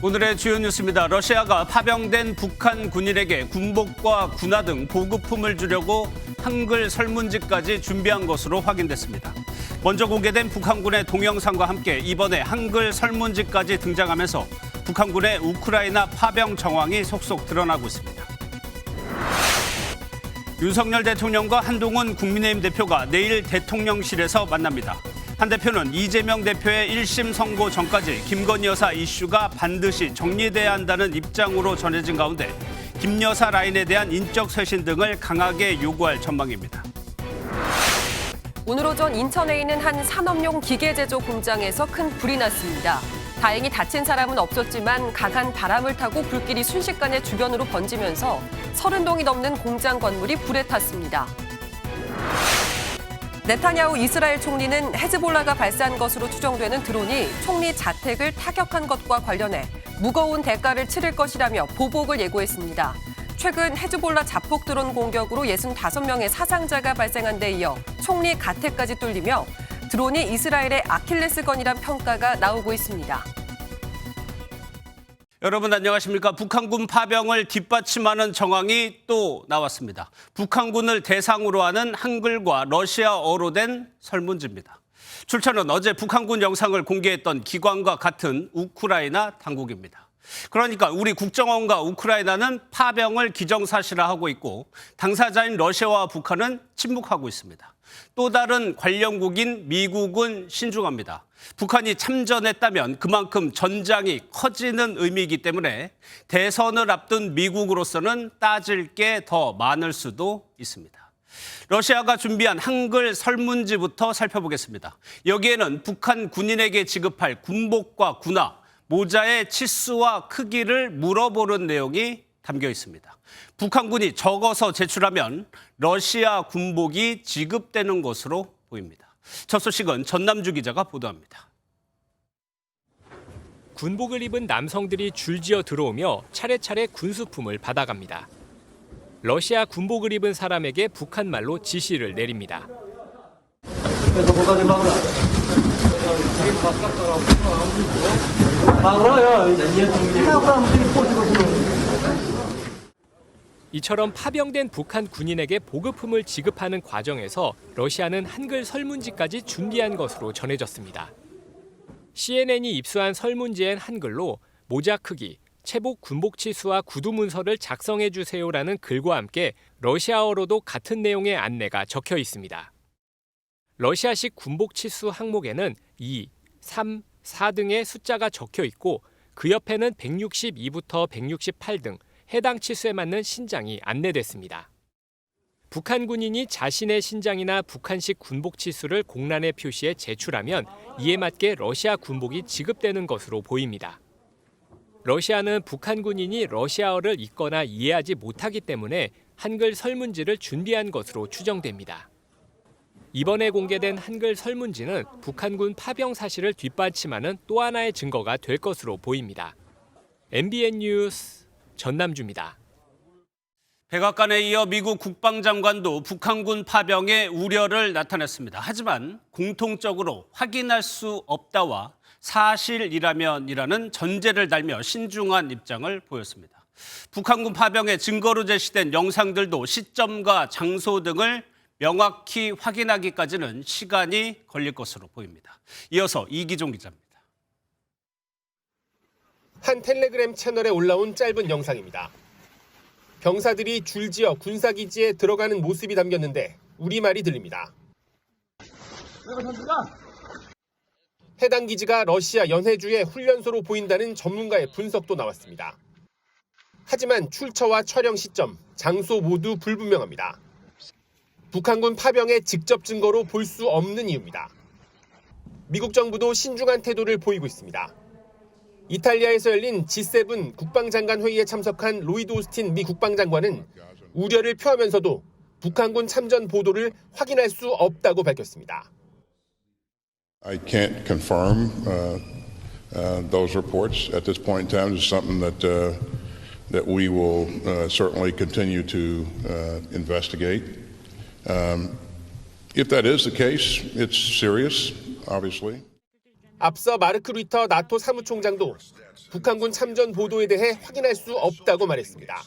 오늘의 주요 뉴스입니다. 러시아가 파병된 북한 군인에게 군복과 군화 등 보급품을 주려고 한글 설문지까지 준비한 것으로 확인됐습니다. 먼저 공개된 북한군의 동영상과 함께 이번에 한글 설문지까지 등장하면서 북한군의 우크라이나 파병 정황이 속속 드러나고 있습니다. 윤석열 대통령과 한동훈 국민의힘 대표가 내일 대통령실에서 만납니다. 한 대표는 이재명 대표의 1심 선고 전까지 김건희 여사 이슈가 반드시 정리돼야 한다는 입장으로 전해진 가운데 김 여사 라인에 대한 인적 쇄신 등을 강하게 요구할 전망입니다. 오늘 오전 인천에 있는 한 산업용 기계 제조 공장에서 큰 불이 났습니다. 다행히 다친 사람은 없었지만 강한 바람을 타고 불길이 순식간에 주변으로 번지면서 30동이 넘는 공장 건물이 불에 탔습니다. 네타냐후 이스라엘 총리는 헤즈볼라가 발사한 것으로 추정되는 드론이 총리 자택을 타격한 것과 관련해 무거운 대가를 치를 것이라며 보복을 예고했습니다. 최근 헤즈볼라 자폭 드론 공격으로 65명의 사상자가 발생한 데 이어 총리 가택까지 뚫리며 드론이 이스라엘의 아킬레스건이란 평가가 나오고 있습니다. 여러분 안녕하십니까? 북한군 파병을 뒷받침하는 정황이 또 나왔습니다. 북한군을 대상으로 하는 한글과 러시아어로 된 설문지입니다. 출처는 어제 북한군 영상을 공개했던 기관과 같은 우크라이나 당국입니다. 그러니까 우리 국정원과 우크라이나는 파병을 기정사실화하고 있고 당사자인 러시아와 북한은 침묵하고 있습니다. 또 다른 관련국인 미국은 신중합니다. 북한이 참전했다면 그만큼 전장이 커지는 의미이기 때문에 대선을 앞둔 미국으로서는 따질 게 더 많을 수도 있습니다. 러시아가 준비한 한글 설문지부터 살펴보겠습니다. 여기에는 북한 군인에게 지급할 군복과 군화, 모자의 치수와 크기를 물어보는 내용이 담겨 있습니다. 북한군이 적어서 제출하면 러시아 군복이 지급되는 것으로 보입니다. 첫 소식은 전남주 기자가 보도합니다. 군복을 입은 남성들이 줄지어 들어오며 차례차례 군수품을 받아갑니다. 러시아 군복을 입은 사람에게 북한말로 지시를 내립니다. 이처럼 파병된 북한 군인에게 보급품을 지급하는 과정에서 러시아는 한글 설문지까지 준비한 것으로 전해졌습니다. CNN이 입수한 설문지엔 한글로 모자 크기, 체복 군복 치수와 구두 문서를 작성해 주세요라는 글과 함께 러시아어로도 같은 내용의 안내가 적혀 있습니다. 러시아식 군복 치수 항목에는 2, 3, 4 등의 숫자가 적혀 있고 그 옆에는 162부터 168 등 해당 치수에 맞는 신장이 안내됐습니다. 북한 군인이 자신의 신장이나 북한식 군복 치수를 공란에 표시해 제출하면 이에 맞게 러시아 군복이 지급되는 것으로 보입니다. 러시아는 북한 군인이 러시아어를 읽거나 이해하지 못하기 때문에 한글 설문지를 준비한 것으로 추정됩니다. 이번에 공개된 한글 설문지는 북한군 파병 사실을 뒷받침하는 또 하나의 증거가 될 것으로 보입니다. MBN 뉴스 전남주입니다. 백악관에 이어 미국 국방장관도 북한군 파병에 우려를 나타냈습니다. 하지만 공통적으로 확인할 수 없다와 사실이라면이라는 전제를 달며 신중한 입장을 보였습니다. 북한군 파병의 증거로 제시된 영상들도 시점과 장소 등을 명확히 확인하기까지는 시간이 걸릴 것으로 보입니다. 이어서 이기종 기자입니다. 한 텔레그램 채널에 올라온 짧은 영상입니다. 병사들이 줄지어 군사기지에 들어가는 모습이 담겼는데 우리말이 들립니다. 해당 기지가 러시아 연해주의 훈련소로 보인다는 전문가의 분석도 나왔습니다. 하지만 출처와 촬영 시점, 장소 모두 불분명합니다. 북한군 파병의 직접 증거로 볼 수 없는 이유입니다. 미국 정부도 신중한 태도를 보이고 있습니다. 이탈리아에서 열린 G7 국방장관 회의에 참석한 로이드 오스틴 미 국방장관은 우려를 표하면서도 북한군 참전 보도를 확인할 수 없다고 밝혔습니다. I can't confirm those reports at this point in time. It's something that we will certainly continue to investigate. If that is the case, it's serious, obviously. 앞서 마르크 루이터 나토 사무총장도 북한군 참전 보도에 대해 확인할 수 없다고 말했습니다.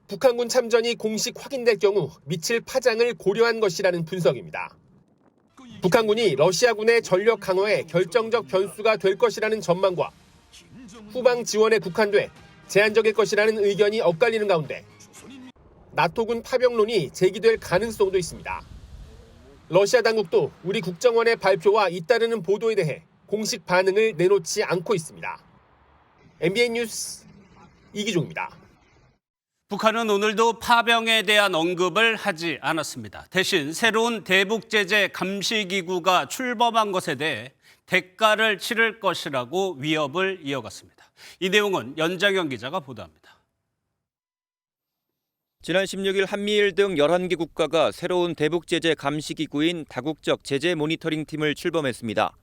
북한군 참전이 공식 확인될 경우 미칠 파장을 고려한 것이라는 분석입니다. 북한군이 러시아군의 전력 강화에 결정적 변수가 될 것이라는 전망과 후방 지원에 국한돼 제한적일 것이라는 의견이 엇갈리는 가운데 나토군 파병론이 제기될 가능성도 있습니다. 러시아 당국도 우리 국정원의 발표와 잇따르는 보도에 대해 공식 반응을 내놓지 않고 있습니다. MBN 뉴스 이기종입니다. 북한은 오늘도 파병에 대한 언급을 하지 않았습니다. 대신 새로운 대북제재 감시기구가 출범한 것에 대해 대가를 치를 것이라고 위협을 이어갔습니다. 이 내용은 연장현 기자가 보도합니다. 지난 16일 한미일 등 11개 국가가 새로운 대북제재 감시기구인 다국적 제재 모니터링 팀을 출범했습니다.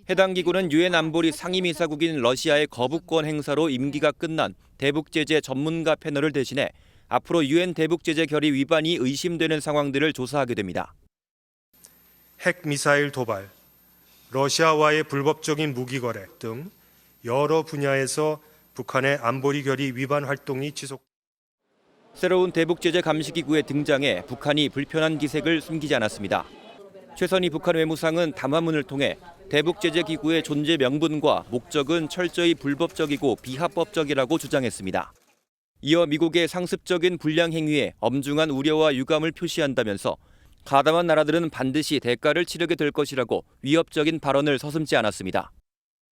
해당 기구는 유엔 안보리 상임이사국인 러시아의 거부권 행사로 임기가 끝난 대북제재 전문가 패널을 대신해 앞으로 유엔 대북제재 결의 위반이 의심되는 상황들을 조사하게 됩니다. 핵미사일 도발, 러시아와의 불법적인 무기 거래 등 여러 분야에서 북한의 안보리 결의 위반 활동이 지속. 새로운 대북제재 감시기구의 등장에 북한이 불편한 기색을 숨기지 않았습니다. 최선희 북한 외무상은 담화문을 통해 대북제재기구의 존재 명분과 목적은 철저히 불법적이고 비합법적이라고 주장했습니다. 이어 미국의 상습적인 불량 행위에 엄중한 우려와 유감을 표시한다면서 가담한 나라들은 반드시 대가를 치르게 될 것이라고 위협적인 발언을 서슴지 않았습니다.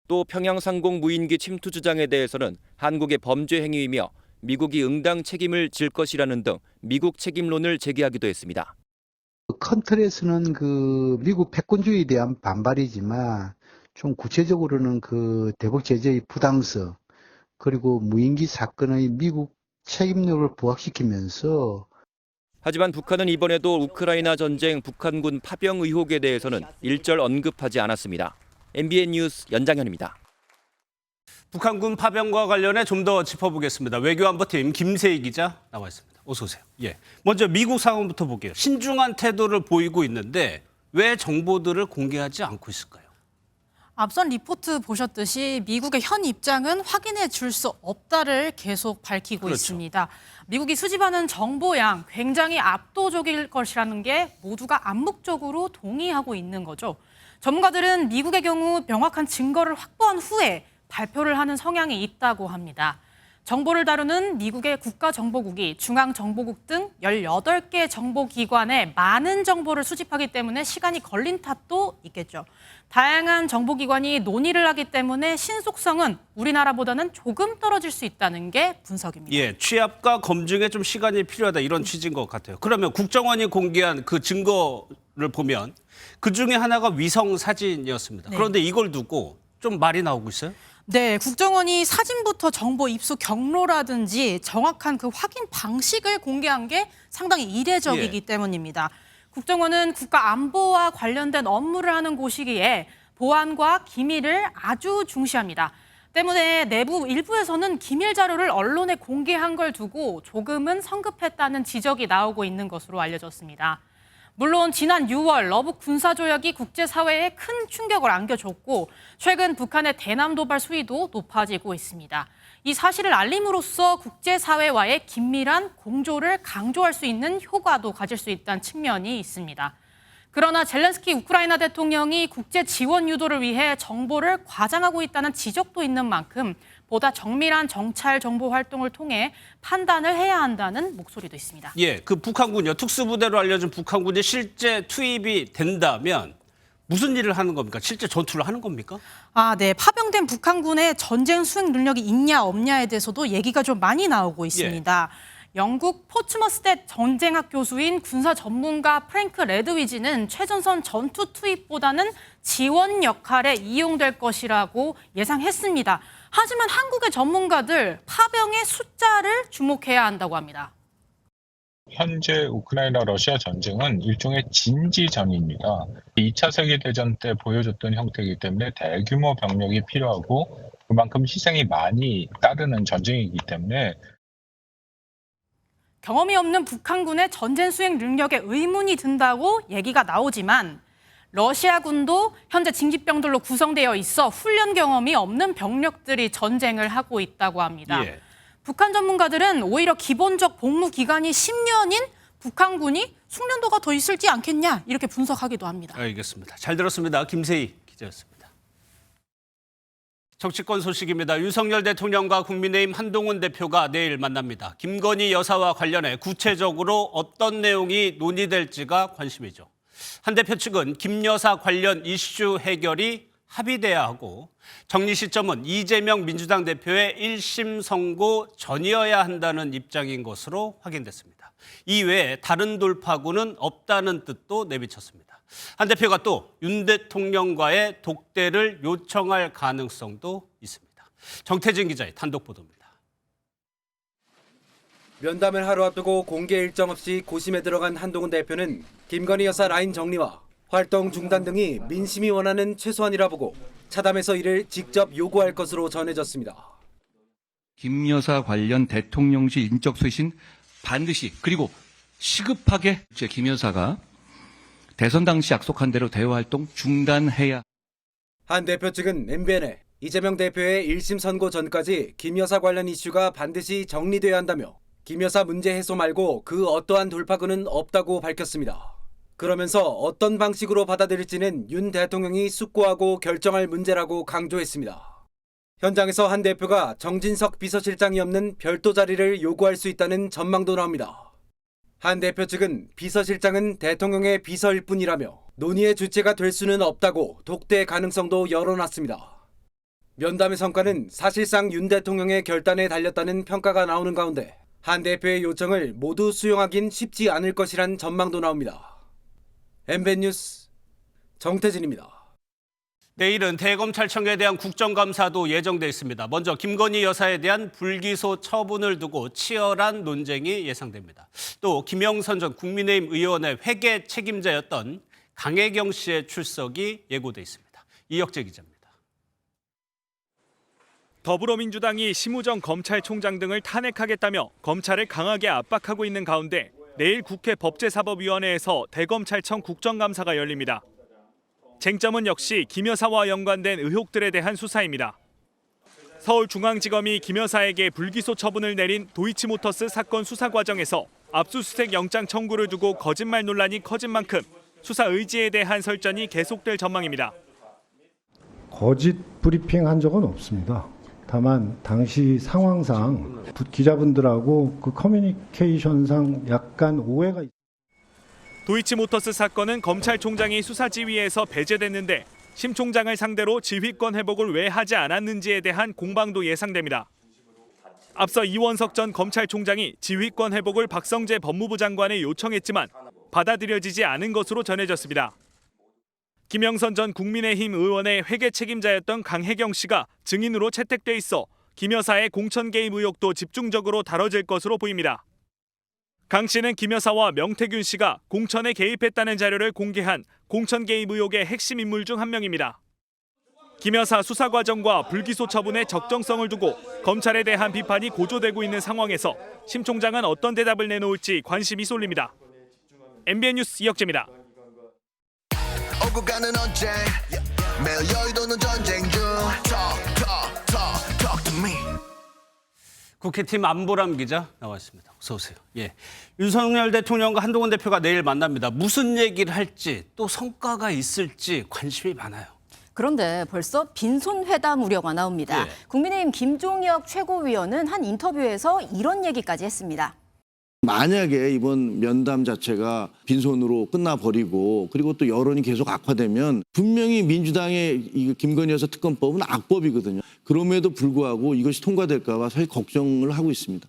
또 평양 상공 무인기 침투 주장에 대해서는 한국의 범죄 행위이며 미국이 응당 책임을 질 것이라는 등 미국 책임론을 제기하기도 했습니다. 큰 틀에서는 미국 패권주의에 대한 반발이지만 좀 구체적으로는 대북 제재의 부당성 그리고 무인기 사건의 미국 책임력을 부각시키면서 하지만 북한은 이번에도 우크라이나 전쟁 북한군 파병 의혹에 대해서는 일절 언급하지 않았습니다. MBN 뉴스 연장현입니다. 북한군 파병과 관련해 좀 더 짚어보겠습니다. 외교안보팀 김세희 기자 나와 있습니다. 어서 오세요. 예. 먼저 미국 상황부터 볼게요. 신중한 태도를 보이고 있는데 왜 정보들을 공개하지 않고 있을까요? 앞선 리포트 보셨듯이 미국의 현 입장은 확인해 줄 수 없다를 계속 밝히고 그렇죠. 있습니다. 미국이 수집하는 정보량 굉장히 압도적일 것이라는 게 모두가 암묵적으로 동의하고 있는 거죠. 전문가들은 미국의 경우 명확한 증거를 확보한 후에 발표를 하는 성향이 있다고 합니다. 정보를 다루는 미국의 국가정보국이 중앙정보국 등 18개 정보기관에 많은 정보를 수집하기 때문에 시간이 걸린 탓도 있겠죠. 다양한 정보기관이 논의를 하기 때문에 신속성은 우리나라보다는 조금 떨어질 수 있다는 게 분석입니다. 예, 취합과 검증에 좀 시간이 필요하다 이런 취지인 것 같아요. 그러면 국정원이 공개한 그 증거를 보면 그중에 하나가 위성 사진이었습니다. 네. 그런데 이걸 두고 좀 말이 나오고 있어요? 네, 국정원이 사진부터 정보 입수 경로라든지 정확한 그 확인 방식을 공개한 게 상당히 이례적이기 때문입니다. 국정원은 국가 안보와 관련된 업무를 하는 곳이기에 보안과 기밀을 아주 중시합니다. 때문에 내부 일부에서는 기밀 자료를 언론에 공개한 걸 두고 조금은 성급했다는 지적이 나오고 있는 것으로 알려졌습니다. 물론 지난 6월 러북 군사조약이 국제사회에 큰 충격을 안겨줬고 최근 북한의 대남 도발 수위도 높아지고 있습니다. 이 사실을 알림으로써 국제사회와의 긴밀한 공조를 강조할 수 있는 효과도 가질 수 있다는 측면이 있습니다. 그러나 젤렌스키 우크라이나 대통령이 국제 지원 유도를 위해 정보를 과장하고 있다는 지적도 있는 만큼 보다 정밀한 정찰 정보 활동을 통해 판단을 해야 한다는 목소리도 있습니다. 예, 그 북한군요. 특수부대로 알려진 북한군이 실제 투입이 된다면 무슨 일을 하는 겁니까? 실제 전투를 하는 겁니까? 네. 파병된 북한군의 전쟁 수행 능력이 있냐 없냐에 대해서도 얘기가 좀 많이 나오고 있습니다. 영국 포츠머스대 전쟁학 교수인 군사 전문가 프랭크 레드위지는 최전선 전투 투입보다는 지원 역할에 이용될 것이라고 예상했습니다. 하지만 한국의 전문가들 파병의 숫자를 주목해야 한다고 합니다. 현재 우크라이나 러시아 전쟁은 일종의 진지전입니다. 2차 세계대전 때 보여줬던 형태이기 때문에 대규모 병력이 필요하고 그만큼 희생이 많이 따르는 전쟁이기 때문에 경험이 없는 북한군의 전쟁 수행 능력에 의문이 든다고 얘기가 나오지만 러시아군도 현재 징집병들로 구성되어 있어 훈련 경험이 없는 병력들이 전쟁을 하고 있다고 합니다. 예. 북한 전문가들은 오히려 기본적 복무 기간이 10년인 북한군이 숙련도가 더 있을지 않겠냐 이렇게 분석하기도 합니다. 알겠습니다. 잘 들었습니다. 김세희 기자였습니다. 정치권 소식입니다. 윤석열 대통령과 국민의힘 한동훈 대표가 내일 만납니다. 김건희 여사와 관련해 구체적으로 어떤 내용이 논의될지가 관심이죠. 한 대표 측은 김 여사 관련 이슈 해결이 합의돼야 하고 정리 시점은 이재명 민주당 대표의 1심 선고 전이어야 한다는 입장인 것으로 확인됐습니다. 이외에 다른 돌파구는 없다는 뜻도 내비쳤습니다. 한 대표가 또 윤 대통령과의 독대를 요청할 가능성도 있습니다. 정태진 기자의 단독 보도입니다. 면담을 하루 앞두고 공개 일정 없이 고심에 들어간 한동훈 대표는 김건희 여사 라인 정리와 활동 중단 등이 민심이 원하는 최소한이라 보고 차담에서 이를 직접 요구할 것으로 전해졌습니다. 김 여사 관련 대통령실 인적 쇄신 반드시 그리고 시급하게 김 여사가 대선 당시 약속한 대로 대화 활동 중단해야. 한 대표 측은 MBN에 이재명 대표의 1심 선고 전까지 김 여사 관련 이슈가 반드시 정리돼야 한다며 김 여사 문제 해소 말고 그 어떠한 돌파구는 없다고 밝혔습니다. 그러면서 어떤 방식으로 받아들일지는 윤 대통령이 숙고하고 결정할 문제라고 강조했습니다. 현장에서 한 대표가 정진석 비서실장이 없는 별도 자리를 요구할 수 있다는 전망도 나옵니다. 한 대표 측은 비서실장은 대통령의 비서일 뿐이라며 논의의 주체가 될 수는 없다고 독대 가능성도 열어놨습니다. 면담의 성과는 사실상 윤 대통령의 결단에 달렸다는 평가가 나오는 가운데 한 대표의 요청을 모두 수용하긴 쉽지 않을 것이란 전망도 나옵니다. MBN 뉴스 정태진입니다. 내일은 대검찰청에 대한 국정감사도 예정돼 있습니다. 먼저 김건희 여사에 대한 불기소 처분을 두고 치열한 논쟁이 예상됩니다. 또 김영선 전 국민의힘 의원의 회계 책임자였던 강혜경 씨의 출석이 예고돼 있습니다. 이혁재 기자입니다. 더불어민주당이 심우정 검찰총장 등을 탄핵하겠다며 검찰을 강하게 압박하고 있는 가운데 내일 국회 법제사법위원회에서 대검찰청 국정감사가 열립니다. 쟁점은 역시 김 여사와 연관된 의혹들에 대한 수사입니다. 서울중앙지검이 김 여사에게 불기소 처분을 내린 도이치모터스 사건 수사 과정에서 압수수색 영장 청구를 두고 거짓말 논란이 커진 만큼 수사 의지에 대한 설전이 계속될 전망입니다. 거짓 브리핑 한 적은 없습니다. 다만 당시 상황상 기자분들하고 그 커뮤니케이션상 약간 오해가 있습니다. 도이치모터스 사건은 검찰총장이 수사지휘에서 배제됐는데 심 총장을 상대로 지휘권 회복을 왜 하지 않았는지에 대한 공방도 예상됩니다. 앞서 이원석 전 검찰총장이 지휘권 회복을 박성재 법무부 장관에 요청했지만 받아들여지지 않은 것으로 전해졌습니다. 김영선 전 국민의힘 의원의 회계 책임자였던 강혜경 씨가 증인으로 채택돼 있어 김 여사의 공천 개입 의혹도 집중적으로 다뤄질 것으로 보입니다. 강 씨는 김 여사와 명태균 씨가 공천에 개입했다는 자료를 공개한 공천 개입 의혹의 핵심 인물 중 한 명입니다. 김 여사 수사 과정과 불기소 처분의 적정성을 두고 검찰에 대한 비판이 고조되고 있는 상황에서 심 총장은 어떤 대답을 내놓을지 관심이 쏠립니다. MBN 뉴스 이혁재입니다. 오고 가는 언제 매일 여의도는 전쟁 중 talk to me. 국회팀 안보람 기자 나와 있습니다. 어서 오세요. 예, 윤석열 대통령과 한동훈 대표가 내일 만납니다. 무슨 얘기를 할지 또 성과가 있을지 관심이 많아요. 그런데 벌써 빈손 회담 우려가 나옵니다. 예. 국민의힘 김종혁 최고위원은 한 인터뷰에서 이런 얘기까지 했습니다. 만약에 이번 면담 자체가 빈손으로 끝나버리고 그리고 또 여론이 계속 악화되면 분명히 민주당의 이 김건희 여사 특검법은 악법이거든요. 그럼에도 불구하고 이것이 통과될까 봐 사실 걱정을 하고 있습니다.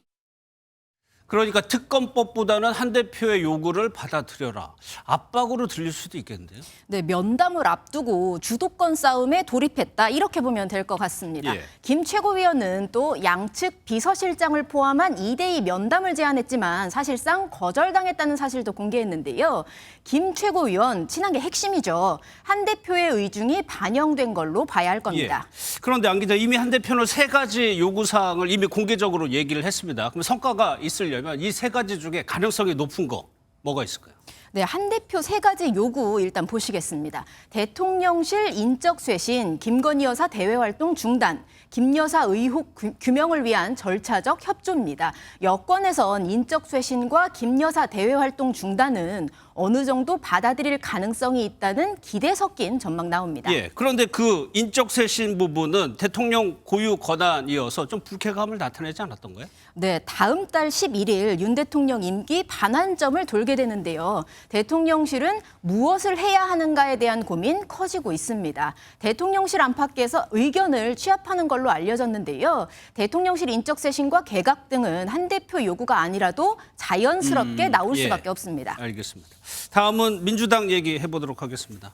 그러니까 특검법보다는 한 대표의 요구를 받아들여라. 압박으로 들릴 수도 있겠는데요. 네, 면담을 앞두고 주도권 싸움에 돌입했다. 이렇게 보면 될 것 같습니다. 예. 김 최고위원은 또 양측 비서실장을 포함한 2대2 면담을 제안했지만 사실상 거절당했다는 사실도 공개했는데요. 김 최고위원 친한 게 핵심이죠. 한 대표의 의중이 반영된 걸로 봐야 할 겁니다. 예. 그런데 안 기자, 이미 한 대표는 3가지 요구사항을 이미 공개적으로 얘기를 했습니다. 그럼 성과가 있으려면 이 3가지 중에 가능성이 높은 거 뭐가 있을까요? 네, 한 대표 세 가지 요구 일단 보시겠습니다. 대통령실 인적 쇄신, 김건희 여사 대외 활동 중단, 김 여사 의혹 규명을 위한 절차적 협조입니다. 여권에선 인적 쇄신과 김 여사 대외 활동 중단은 어느 정도 받아들일 가능성이 있다는 기대 섞인 전망 나옵니다. 예, 그런데 그 인적 쇄신 부분은 대통령 고유 권한이어서 좀 불쾌감을 나타내지 않았던 거예요? 네, 다음 달 11일 윤 대통령 임기 반환점을 돌게 되는데요. 대통령실은 무엇을 해야 하는가에 대한 고민 커지고 있습니다. 대통령실 안팎에서 의견을 취합하는 걸로 알려졌는데요. 대통령실 인적 쇄신과 개각 등은 한 대표 요구가 아니라도 자연스럽게 나올 수밖에 없습니다. 알겠습니다. 다음은 민주당 얘기해 보도록 하겠습니다.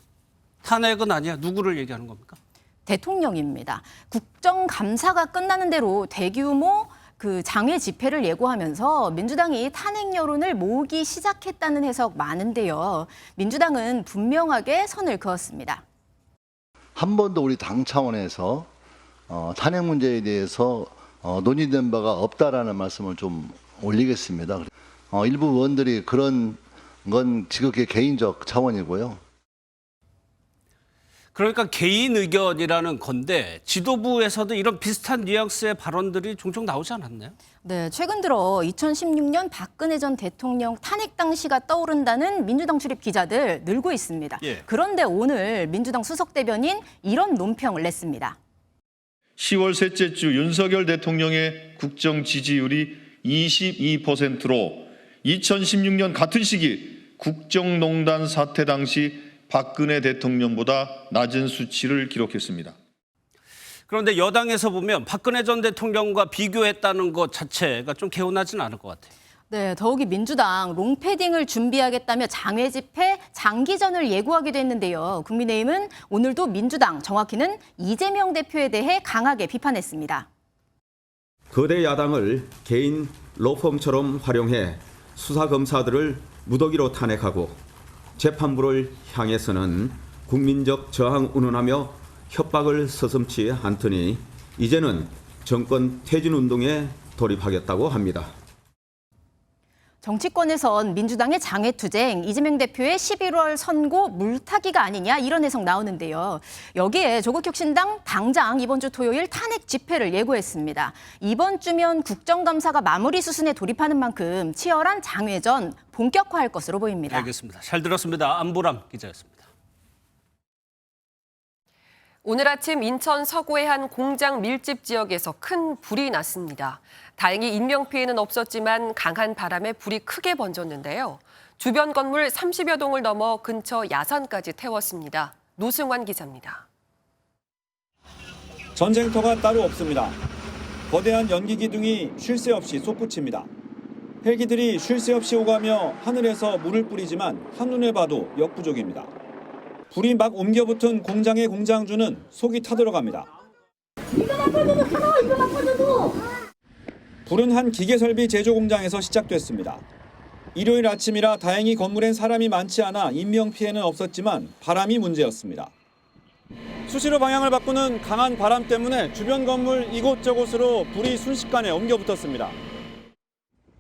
탄핵은 아니야. 누구를 얘기하는 겁니까? 대통령입니다. 국정감사가 끝나는 대로 대규모 장외 집회를 예고하면서 민주당이 탄핵 여론을 모으기 시작했다는 해석 많은데요. 민주당은 분명하게 선을 그었습니다. 한 번도 우리 당 차원에서 탄핵 문제에 대해서 논의된 바가 없다라는 말씀을 좀 올리겠습니다. 일부 의원들이 그런 건 지극히 개인적 차원이고요. 그러니까 개인 의견이라는 건데 지도부에서도 이런 비슷한 뉘앙스의 발언들이 종종 나오지 않았나요? 네, 최근 들어 2016년 박근혜 전 대통령 탄핵 당시가 떠오른다는 민주당 출입 기자들 늘고 있습니다. 예. 그런데 오늘 민주당 수석 대변인 이런 논평을 냈습니다. 10월 셋째 주 윤석열 대통령의 국정 지지율이 22%로 2016년 같은 시기 국정농단 사태 당시 박근혜 대통령보다 낮은 수치를 기록했습니다. 그런데 여당에서 보면 박근혜 전 대통령과 비교했다는 것 자체가 좀 개운하지는 않을 것 같아요. 네, 더욱이 민주당 롱패딩을 준비하겠다며 장외 집회, 장기전을 예고하기도 했는데요. 국민의힘은 오늘도 민주당, 정확히는 이재명 대표에 대해 강하게 비판했습니다. 거대 야당을 개인 로펌처럼 활용해 수사검사들을 무더기로 탄핵하고 재판부를 향해서는 국민적 저항 운운하며 협박을 서슴지 않더니 이제는 정권 퇴진 운동에 돌입하겠다고 합니다. 정치권에선 민주당의 장외투쟁, 이재명 대표의 11월 선고 물타기가 아니냐 이런 해석 나오는데요. 여기에 조국혁신당 당장 이번 주 토요일 탄핵 집회를 예고했습니다. 이번 주면 국정감사가 마무리 수순에 돌입하는 만큼 치열한 장외전 본격화할 것으로 보입니다. 알겠습니다. 잘 들었습니다. 안보람 기자였습니다. 오늘 아침 인천 서구의 한 공장 밀집 지역에서 큰 불이 났습니다. 다행히 인명피해는 없었지만 강한 바람에 불이 크게 번졌는데요. 주변 건물 30여 동을 넘어 근처 야산까지 태웠습니다. 노승환 기자입니다. 전쟁터가 따로 없습니다. 거대한 연기 기둥이 쉴 새 없이 솟구칩니다. 헬기들이 쉴 새 없이 오가며 하늘에서 물을 뿌리지만 한눈에 봐도 역부족입니다. 불이 막 옮겨붙은 공장의 공장주는 속이 타들어갑니다. 불은 한 기계설비 제조 공장에서 시작됐습니다. 일요일 아침이라 다행히 건물엔 사람이 많지 않아 인명피해는 없었지만 바람이 문제였습니다. 수시로 방향을 바꾸는 강한 바람 때문에 주변 건물 이곳저곳으로 불이 순식간에 옮겨붙었습니다.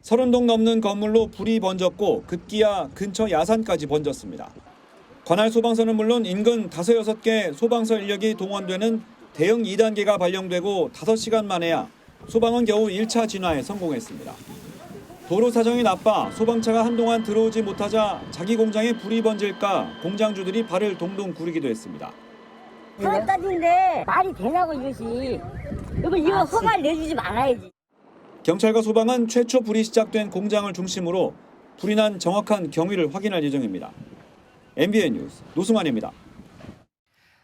30동 넘는 건물로 불이 번졌고 급기야 근처 야산까지 번졌습니다. 관할 소방서는 물론 인근 5-6개 소방서 인력이 동원되는 대응 2단계가 발령되고 5시간 만에야 소방은 겨우 1차 진화에 성공했습니다. 도로 사정이 나빠 소방차가 한동안 들어오지 못하자 자기 공장에 불이 번질까 공장주들이 발을 동동 구르기도 했습니다. 그런 따진데 말이 되냐고 이것이. 이거 허가를 내주지 말아야지. 경찰과 소방은 최초 불이 시작된 공장을 중심으로 불이 난 정확한 경위를 확인할 예정입니다. MBN 뉴스 노승환입니다.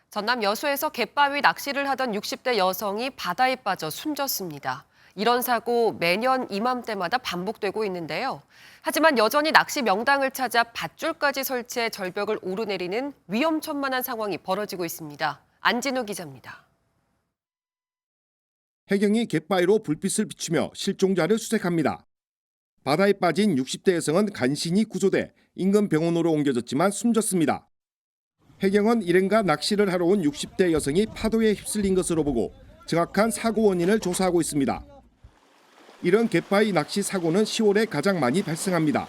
전남 여수에서 갯바위 낚시를 하던 60대 여성이 바다에 빠져 숨졌습니다. 이런 사고 매년 이맘때마다 반복되고 있는데요. 하지만 여전히 낚시 명당을 찾아 밧줄까지 설치해 절벽을 오르내리는 위험천만한 상황이 벌어지고 있습니다. 안진우 기자입니다. 해경이 갯바위로 불빛을 비추며 실종자를 수색합니다. 바다에 빠진 60대 여성은 간신히 구조돼 인근 병원으로 옮겨졌지만 숨졌습니다. 해경은 일행과 낚시를 하러 온 60대 여성이 파도에 휩쓸린 것으로 보고 정확한 사고 원인을 조사하고 있습니다. 이런 갯바위 낚시 사고는 10월에 가장 많이 발생합니다.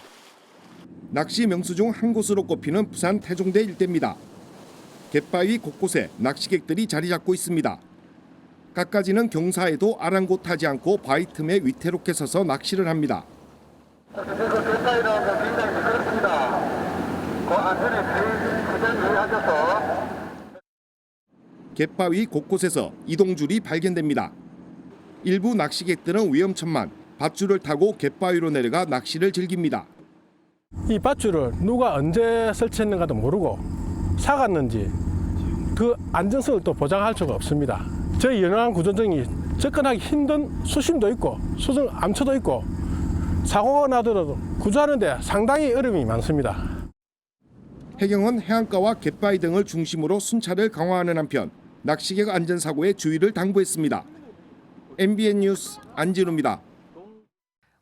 낚시 명수 중 한 곳으로 꼽히는 부산 태종대 일대입니다. 갯바위 곳곳에 낚시객들이 자리 잡고 있습니다. 갖가지는 경사에도 아랑곳하지 않고 바위 틈에 위태롭게 서서 낚시를 합니다. 갯바위 곳곳에서 이동줄이 발견됩니다. 일부 낚시객들은 위험천만 밧줄을 타고 갯바위로 내려가 낚시를 즐깁니다. 이 밧줄을 누가 언제 설치했는가도 모르고 사갔는지 그 안전성을 또 보장할 수가 없습니다. 저희 연안 구조등이 접근하기 힘든 수심도 있고 수중 암초도 있고 사고가 나더라도 구조하는 데 상당히 어려움이 많습니다. 해경은 해안가와 갯바위 등을 중심으로 순찰을 강화하는 한편 낚시객 안전사고에 주의를 당부했습니다. MBN 뉴스 안진우입니다.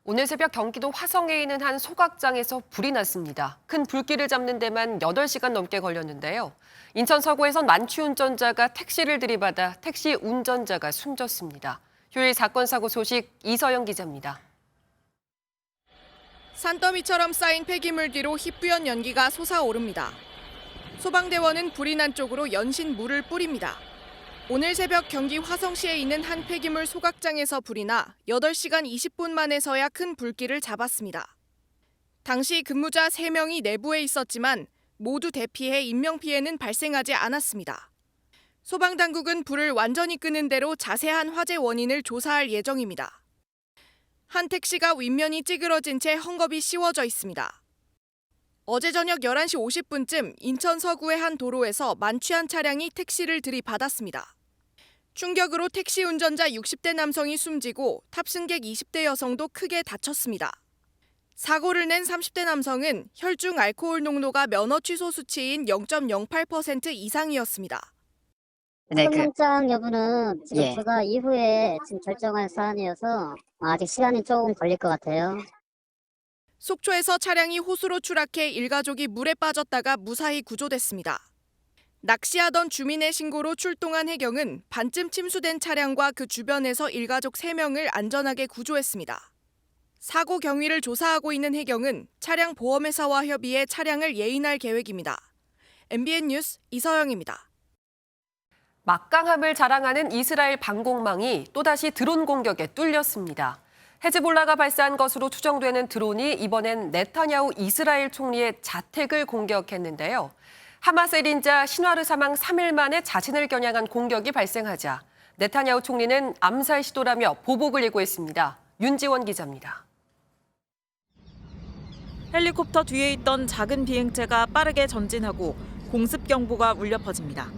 오늘 새벽 경기도 화성에 있는 한 소각장에서 불이 났습니다. 큰 불길을 잡는 데만 8시간 넘게 걸렸는데요. 인천 서구에선 만취 운전자가 택시를 들이받아 택시 운전자가 숨졌습니다. 휴일 사건 사고 소식 이서영 기자입니다. 산더미처럼 쌓인 폐기물 뒤로 희뿌연 연기가 솟아오릅니다. 소방대원은 불이 난 쪽으로 연신 물을 뿌립니다. 오늘 새벽 경기 화성시에 있는 한 폐기물 소각장에서 불이 나 8시간 20분 만에서야 큰 불길을 잡았습니다. 당시 근무자 3명이 내부에 있었지만 모두 대피해 인명피해는 발생하지 않았습니다. 소방당국은 불을 완전히 끄는 대로 자세한 화재 원인을 조사할 예정입니다. 한 택시가 윗면이 찌그러진 채 헝겊이 씌워져 있습니다. 어제 저녁 11시 50분쯤 인천 서구의 한 도로에서 만취한 차량이 택시를 들이받았습니다. 충격으로 택시 운전자 60대 남성이 숨지고 탑승객 20대 여성도 크게 다쳤습니다. 사고를 낸 30대 남성은 혈중 알코올 농도가 면허 취소 수치인 0.08% 이상이었습니다. 선문장 여부는 지금 제가 이후에 지금 결정할 사안이어서 아직 시간이 조금 걸릴 것 같아요. 속초에서 차량이 호수로 추락해 일가족이 물에 빠졌다가 무사히 구조됐습니다. 낚시하던 주민의 신고로 출동한 해경은 반쯤 침수된 차량과 그 주변에서 일가족 3명을 안전하게 구조했습니다. 사고 경위를 조사하고 있는 해경은 차량 보험회사와 협의해 차량을 예인할 계획입니다. MBN 뉴스 이서영입니다. 막강함을 자랑하는 이스라엘 방공망이 또다시 드론 공격에 뚫렸습니다. 헤즈볼라가 발사한 것으로 추정되는 드론이 이번엔 네타냐후 이스라엘 총리의 자택을 공격했는데요. 하마스 1인자 신와르 사망 3일 만에 자신을 겨냥한 공격이 발생하자 네타냐후 총리는 암살 시도라며 보복을 예고했습니다. 윤지원 기자입니다. 헬리콥터 뒤에 있던 작은 비행체가 빠르게 전진하고 공습 경보가 울려 퍼집니다.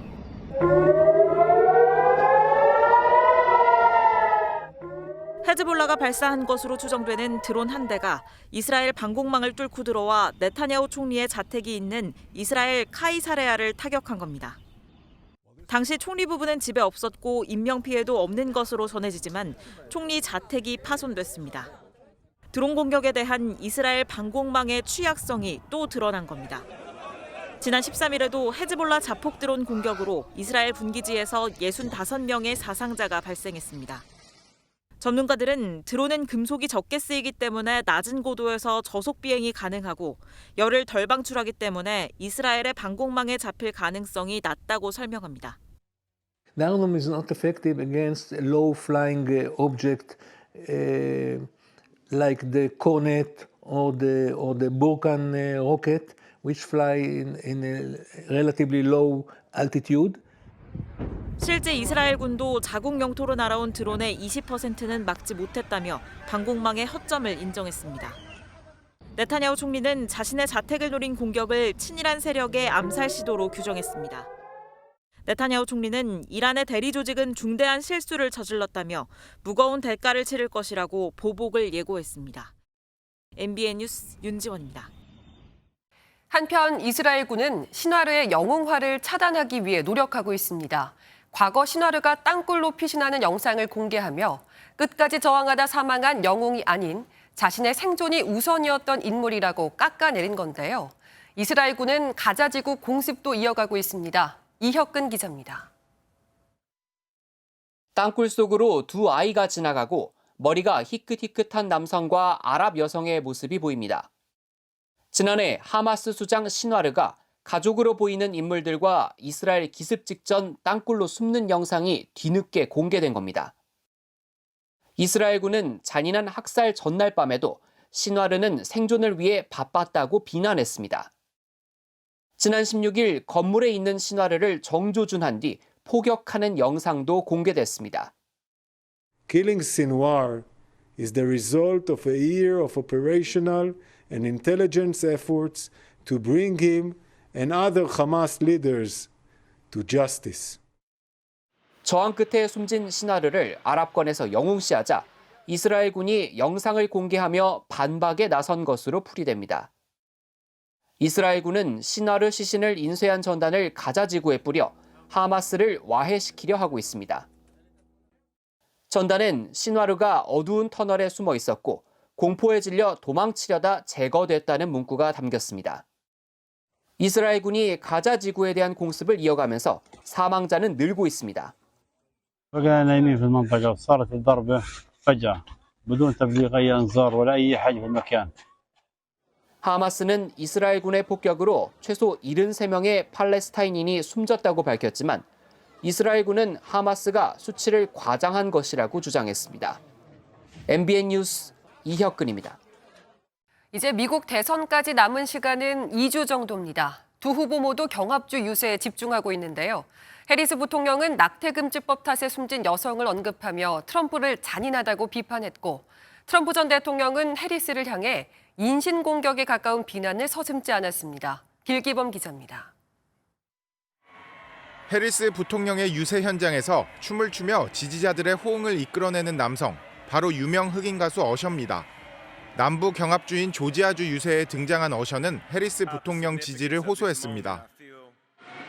헤즈볼라가 발사한 것으로 추정되는 드론 한 대가 이스라엘 방공망을 뚫고 들어와 네타냐후 총리의 자택이 있는 이스라엘 카이사레아를 타격한 겁니다. 당시 총리 부부는 집에 없었고 인명피해도 없는 것으로 전해지지만 총리 자택이 파손됐습니다. 드론 공격에 대한 이스라엘 방공망의 취약성이 또 드러난 겁니다. 지난 13일에도 헤즈볼라 자폭 드론 공격으로 이스라엘 분기지에서 65명의 사상자가 발생했습니다. 전문가들은 드론은 금속이 적게 쓰이기 때문에 낮은 고도에서 저속 비행이 가능하고 열을 덜 방출하기 때문에 이스라엘의 방공망에 잡힐 가능성이 낮다고 설명합니다. The alarm is not effective against a low-flying object like the Kornet or the Burkan rocket, which fly in a relatively low altitude. 실제 이스라엘 군도 자국 영토로 날아온 드론의 20%는 막지 못했다며 방공망의 허점을 인정했습니다. 네타냐후 총리는 자신의 자택을 노린 공격을 친이란 세력의 암살 시도로 규정했습니다. 네타냐후 총리는 이란의 대리 조직은 중대한 실수를 저질렀다며 무거운 대가를 치를 것이라고 보복을 예고했습니다. MBN 뉴스 윤지원입니다. 한편 이스라엘군은 신와르의 영웅화를 차단하기 위해 노력하고 있습니다. 과거 신와르가 땅굴로 피신하는 영상을 공개하며 끝까지 저항하다 사망한 영웅이 아닌 자신의 생존이 우선이었던 인물이라고 깎아내린 건데요. 이스라엘군은 가자지구 공습도 이어가고 있습니다. 이혁근 기자입니다. 땅굴 속으로 두 아이가 지나가고 머리가 희끗희끗한 남성과 아랍 여성의 모습이 보입니다. 지난해 하마스 수장 시나르가 가족으로 보이는 인물들과 이스라엘 기습 직전 땅굴로 숨는 영상이 뒤늦게 공개된 겁니다. 이스라엘군은 잔인한 학살 전날 밤에도 시나르는 생존을 위해 바빴다고 비난했습니다. 지난 16일 건물에 있는 시나르를 정조준한 뒤 포격하는 영상도 공개됐습니다. Killing Sinwar is the result of a year of operational and intelligence efforts to bring him and other Hamas leaders to justice. 저항 끝에 숨진 시나르를 아랍권에서 영웅시하자 이스라엘군이 영상을 공개하며 반박에 나선 것으로 풀이됩니다. 이스라엘군은 시나르 시신을 인쇄한 전단을 가자 지구에 뿌려 하마스를 와해시키려 하고 있습니다. 전단엔 시나르가 어두운 터널에 숨어 있었고 공포에 질려 도망치려다 제거됐다는 문구가 담겼습니다. 이스라엘군이 가자 지구에 대한 공습을 이어가면서 사망자는 늘고 있습니다. بقينا نايمين في المنطقة صارت الضربة فجأة بدون تبليغ أي أنظار ولا أي حاجة في المكان. 하마스는 이스라엘군의 폭격으로 최소 73명의 팔레스타인인이 숨졌다고 밝혔지만 이스라엘군은 하마스가 수치를 과장한 것이라고 주장했습니다. MBN 뉴스 이혁근입니다. 이제 미국 대선까지 남은 시간은 2주 정도입니다. 두 후보 모두 경합주 유세에 집중하고 있는데요. 해리스 부통령은 낙태금지법 탓에 숨진 여성을 언급하며 트럼프를 잔인하다고 비판했고 트럼프 전 대통령은 해리스를 향해 인신공격에 가까운 비난을 서슴지 않았습니다. 길기범 기자입니다. 해리스 부통령의 유세 현장에서 춤을 추며 지지자들의 호응을 이끌어내는 남성, 바로 유명 흑인 가수 어셔입니다. 남부 경합주인 조지아주 유세에 등장한 어셔는 해리스 부통령 지지를 호소했습니다.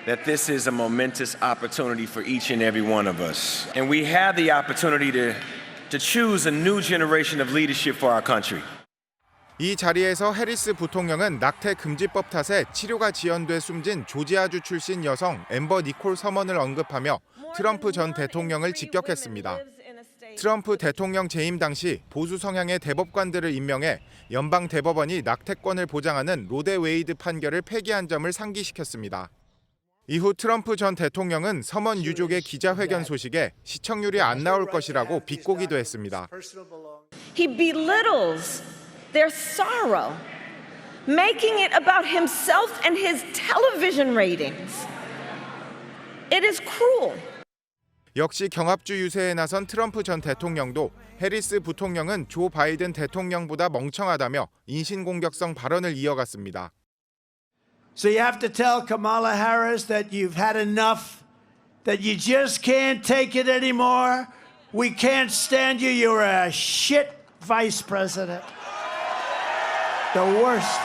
That this is a momentous opportunity for each and every one of us. And we have the opportunity to choose a new generation of leadership for our country. 이 자리에서 해리스 부통령은 낙태 금지법 탓에 치료가 지연돼 숨진 조지아주 출신 여성 앰버 니콜 서먼을 언급하며 트럼프 전 대통령을 직격했습니다. 트럼프 대통령 재임 당시 보수 성향의 대법관들을 임명해 연방 대법원이 낙태권을 보장하는 로데 웨이드 판결을 폐기한 점을 상기시켰습니다. 이후 트럼프 전 대통령은 서먼 유족의 기자회견 소식에 시청률이 안 나올 것이라고 비꼬기도 했습니다. He belittles their sorrow, making it about himself and his television ratings. It is cruel. 역시 경합주 유세에 나선 트럼프 전 대통령도 해리스 부통령은 조 바이든 대통령보다 멍청하다며 인신공격성 발언을 이어갔습니다. So you have to tell Kamala Harris that you've had enough, that you just can't take it anymore. We can't stand you. You're a shit vice president. The worst.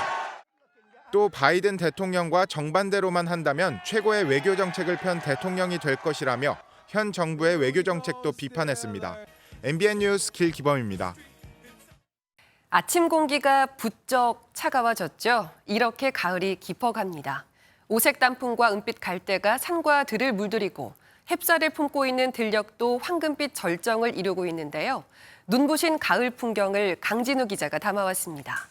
또 바이든 대통령과 정반대로만 한다면 최고의 외교 정책을 편 대통령이 될 것이라며 현 정부의 외교 정책도 비판했습니다. MBN 뉴스 길기범입니다. 아침 공기가 부쩍 차가워졌죠. 이렇게 가을이 깊어갑니다. 오색 단풍과 은빛 갈대가 산과 들을 물들이고 햅쌀을 품고 있는 들녘도 황금빛 절정을 이루고 있는데요. 눈부신 가을 풍경을 강진우 기자가 담아왔습니다.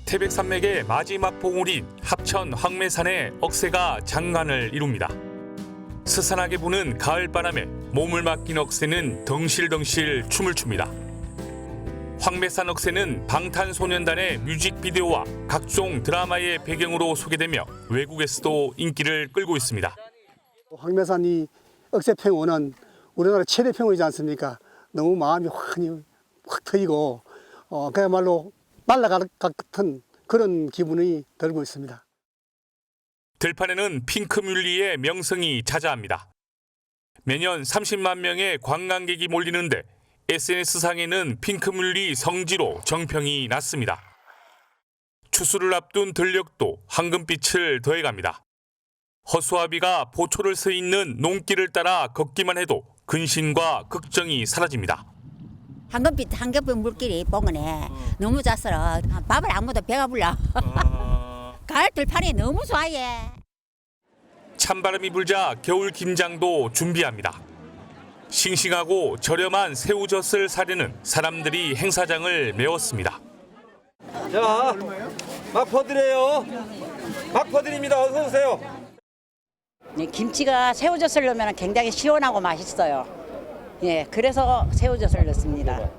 태백산맥의 마지막 봉우리인 합천 황매산의 억새가 장관을 이룹니다. 스산하게 부는 가을바람에 몸을 맡긴 억새는 덩실덩실 춤을 춥니다. 황매산 억새는 방탄소년단의 뮤직비디오와 각종 드라마의 배경으로 소개되며 외국에서도 인기를 끌고 있습니다. 황매산이 억새평원은 우리나라 최대 평원이지 않습니까? 너무 마음이 확 트이고 그야말로 날아갈 것 같은 그런 기분이 들고 있습니다. 들판에는 핑크뮬리의 명성이 자자합니다. 매년 30만 명의 관광객이 몰리는데 SNS상에는 핑크뮬리 성지로 정평이 났습니다. 추수를 앞둔 들녘도 황금빛을 더해갑니다. 허수아비가 보초를 서 있는 농길을 따라 걷기만 해도 근심과 걱정이 사라집니다. 황금빛 물길이 뽕하네. 너무 잤어. 밥을 안 먹어도 배가 불러. 가을 들판이 너무 좋아해. 찬바람이 불자 겨울 김장도 준비합니다. 싱싱하고 저렴한 새우젓을 사려는 사람들이 행사장을 메웠습니다. 자, 막 퍼드려요. 막 퍼드립니다. 어서 오세요. 네, 김치가 새우젓을 넣으면 굉장히 시원하고 맛있어요. 예, 그래서 새우젓을 넣습니다.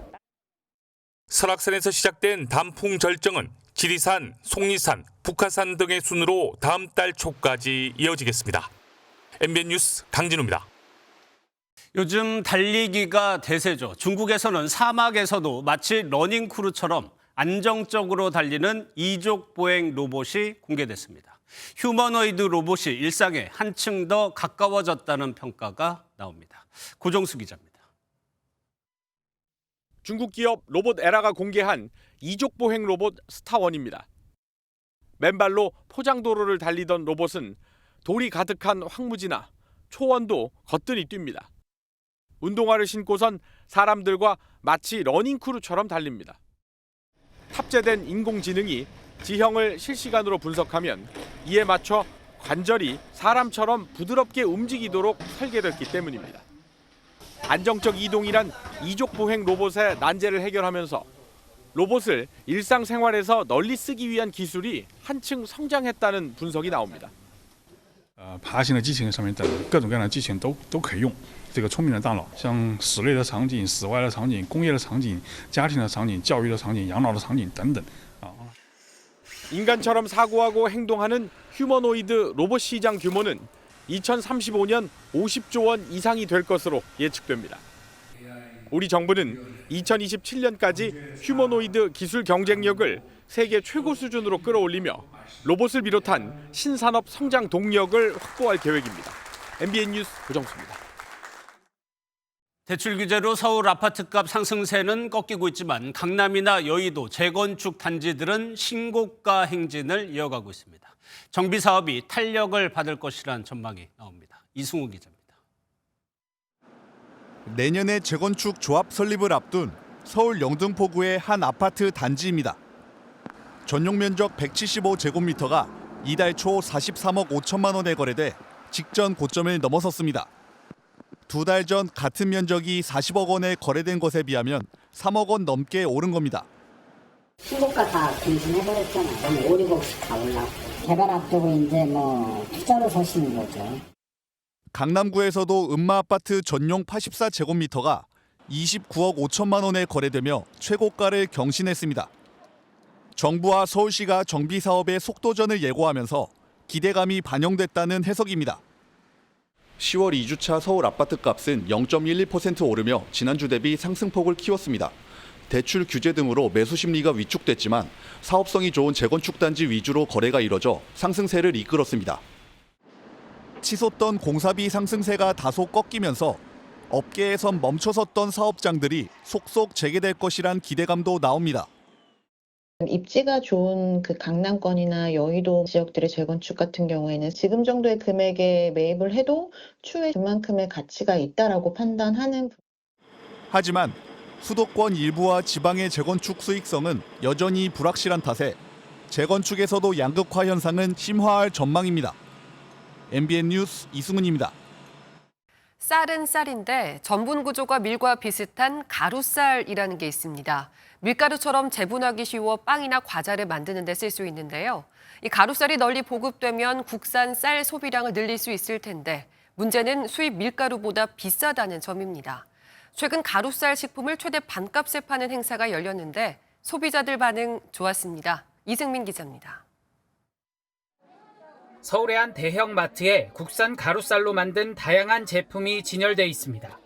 설악산에서 시작된 단풍 절정은 지리산, 속리산, 북한산 등의 순으로 다음 달 초까지 이어지겠습니다. MBN 뉴스 강진우입니다. 요즘 달리기가 대세죠. 중국에서는 사막에서도 마치 러닝크루처럼 안정적으로 달리는 이족 보행 로봇이 공개됐습니다. 휴머노이드 로봇이 일상에 한층 더 가까워졌다는 평가가 나옵니다. 고정수 기자입니다. 중국 기업 로봇에라가 공개한 이족 보행 로봇 스타원입니다. 맨발로 포장도로를 달리던 로봇은 돌이 가득한 황무지나 초원도 거뜬히 뜁니다. 운동화를 신고선 사람들과 마치 러닝크루처럼 달립니다. 탑재된 인공지능이 지형을 실시간으로 분석하면 이에 맞춰 관절이 사람처럼 부드럽게 움직이도록 설계됐기 때문입니다. 안정적 이동이란 이족 보행 로봇의 난제를 해결하면서 로봇을 일상생활에서 널리 쓰기 위한 기술이 한층 성장했다는 분석이 나옵니다. 爬行的机器人上面的各种各样的机器人都可以用这个聪明的大脑，像室内的场景、室外的场景、工业的场景、家庭的场景、教育的场景、养老的场景等等。 인간처럼 사고하고 행동하는 휴머노이드 로봇 시장 규모는 2035년 50조 원 이상이 될 것으로 예측됩니다. 우리 정부는 2027년까지 휴머노이드 기술 경쟁력을 세계 최고 수준으로 끌어올리며 로봇을 비롯한 신산업 성장 동력을 확보할 계획입니다. MBN 뉴스 고정수입니다. 대출 규제로 서울 아파트값 상승세는 꺾이고 있지만 강남이나 여의도 재건축 단지들은 신고가 행진을 이어가고 있습니다. 정비 사업이 탄력을 받을 것이라는 전망이 나옵니다. 이승우 기자입니다. 내년에 재건축 조합 설립을 앞둔 서울 영등포구의 한 아파트 단지입니다. 전용 면적 175제곱미터가 이달 초 43억 5천만 원에 거래돼 직전 고점을 넘어섰습니다. 2달 전 같은 면적이 40억 원에 거래된 것에 비하면 3억 원 넘게 오른 겁니다. 신고가 다 갱신해버렸잖아요. 5, 6억씩 다 올라고. 개발 앞두고 이제 투자로 사시는 거죠. 강남구에서도 음마아파트 전용 84제곱미터가 29억 5천만 원에 거래되며 최고가를 경신했습니다. 정부와 서울시가 정비 사업의 속도전을 예고하면서 기대감이 반영됐다는 해석입니다. 10월 2주차 서울 아파트 값은 0.11% 오르며 지난주 대비 상승폭을 키웠습니다. 대출 규제 등으로 매수 심리가 위축됐지만 사업성이 좋은 재건축 단지 위주로 거래가 이뤄져 상승세를 이끌었습니다. 치솟던 공사비 상승세가 다소 꺾이면서 업계에선 멈춰섰던 사업장들이 속속 재개될 것이란 기대감도 나옵니다. 입지가 좋은 그 강남권이나 여의도 지역들의 재건축 같은 경우에는 지금 정도의 금액에 매입을 해도 추후에 그만큼의 가치가 있다라고 판단하는. 하지만 수도권 일부와 지방의 재건축 수익성은 여전히 불확실한 탓에 재건축에서도 양극화 현상은 심화할 전망입니다. MBN 뉴스 이승훈입니다. 쌀은 쌀인데 전분 구조가 밀과 비슷한 가루쌀이라는 게 있습니다. 밀가루처럼 재분하기 쉬워 빵이나 과자를 만드는 데 쓸 수 있는데요. 이 가루쌀이 널리 보급되면 국산 쌀 소비량을 늘릴 수 있을 텐데 문제는 수입 밀가루보다 비싸다는 점입니다. 최근 가루쌀 식품을 최대 반값에 파는 행사가 열렸는데 소비자들 반응 좋았습니다. 이승민 기자입니다. 서울의 한 대형 마트에 국산 가루쌀로 만든 다양한 제품이 진열돼 있습니다.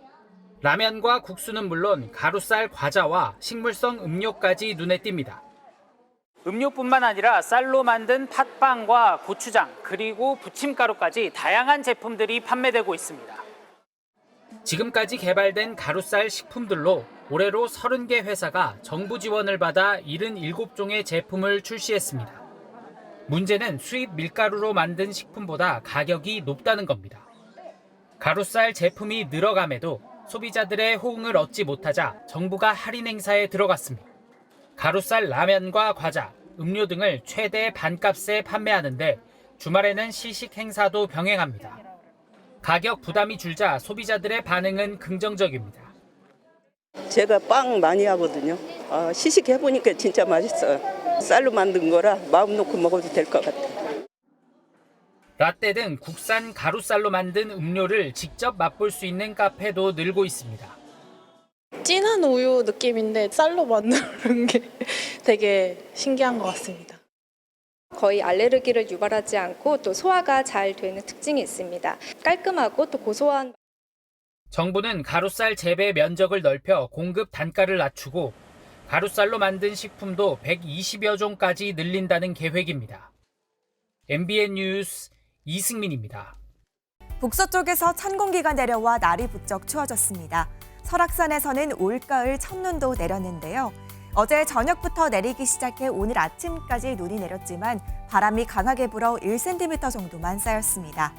라면과 국수는 물론 가루쌀 과자와 식물성 음료까지 눈에 띕니다. 음료뿐만 아니라 쌀로 만든 팥빵과 고추장 그리고 부침가루까지 다양한 제품들이 판매되고 있습니다. 지금까지 개발된 가루쌀 식품들로 올해로 30개 회사가 정부 지원을 받아 77종의 제품을 출시했습니다. 문제는 수입 밀가루로 만든 식품보다 가격이 높다는 겁니다. 가루쌀 제품이 늘어감에도 소비자들의 호응을 얻지 못하자 정부가 할인 행사에 들어갔습니다. 가루쌀 라면과 과자, 음료 등을 최대 반값에 판매하는데 주말에는 시식 행사도 병행합니다. 가격 부담이 줄자 소비자들의 반응은 긍정적입니다. 제가 빵 많이 하거든요. 시식해보니까 진짜 맛있어요. 쌀로 만든 거라 마음 놓고 먹어도 될 것 같아요. 라떼 등 국산 가루쌀로 만든 음료를 직접 맛볼 수 있는 카페도 늘고 있습니다. 진한 우유 느낌인데 쌀로 만드는 게 되게 신기한 것 같습니다. 거의 알레르기를 유발하지 않고 또 소화가 잘 되는 특징이 있습니다. 깔끔하고 또 고소한. 정부는 가루쌀 재배 면적을 넓혀 공급 단가를 낮추고 가루쌀로 만든 식품도 120여 종까지 늘린다는 계획입니다. MBN 뉴스 이승민입니다. 북서쪽에서 찬 공기가 내려와 날이 부쩍 추워졌습니다. 설악산에서는 올가을 첫눈도 내렸는데요. 어제 저녁부터 내리기 시작해 오늘 아침까지 눈이 내렸지만 바람이 강하게 불어 1cm 정도만 쌓였습니다.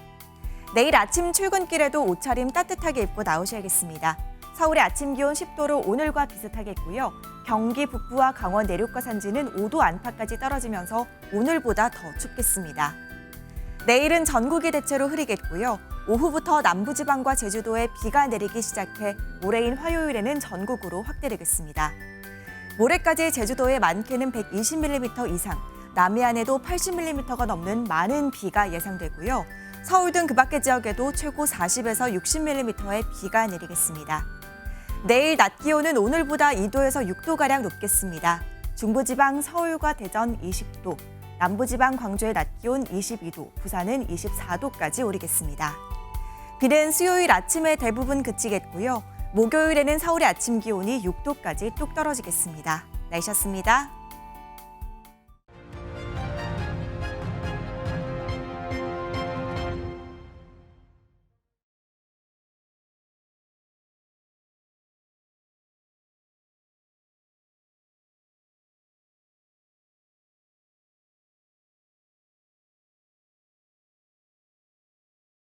내일 아침 출근길에도 옷차림 따뜻하게 입고 나오셔야겠습니다. 서울의 아침 기온 10도로 오늘과 비슷하겠고요. 경기 북부와 강원 내륙과 산지는 5도 안팎까지 떨어지면서 오늘보다 더 춥겠습니다. 내일은 전국이 대체로 흐리겠고요. 오후부터 남부지방과 제주도에 비가 내리기 시작해 모레인 화요일에는 전국으로 확대되겠습니다. 모레까지 제주도에 많게는 120mm 이상, 남해안에도 80mm가 넘는 많은 비가 예상되고요. 서울 등 그 밖의 지역에도 최고 40에서 60mm의 비가 내리겠습니다. 내일 낮 기온은 오늘보다 2도에서 6도가량 높겠습니다. 중부지방 서울과 대전 20도, 남부지방 광주의 낮 기온 22도, 부산은 24도까지 오르겠습니다. 비는 수요일 아침에 대부분 그치겠고요. 목요일에는 서울의 아침 기온이 6도까지 뚝 떨어지겠습니다. 날씨였습니다.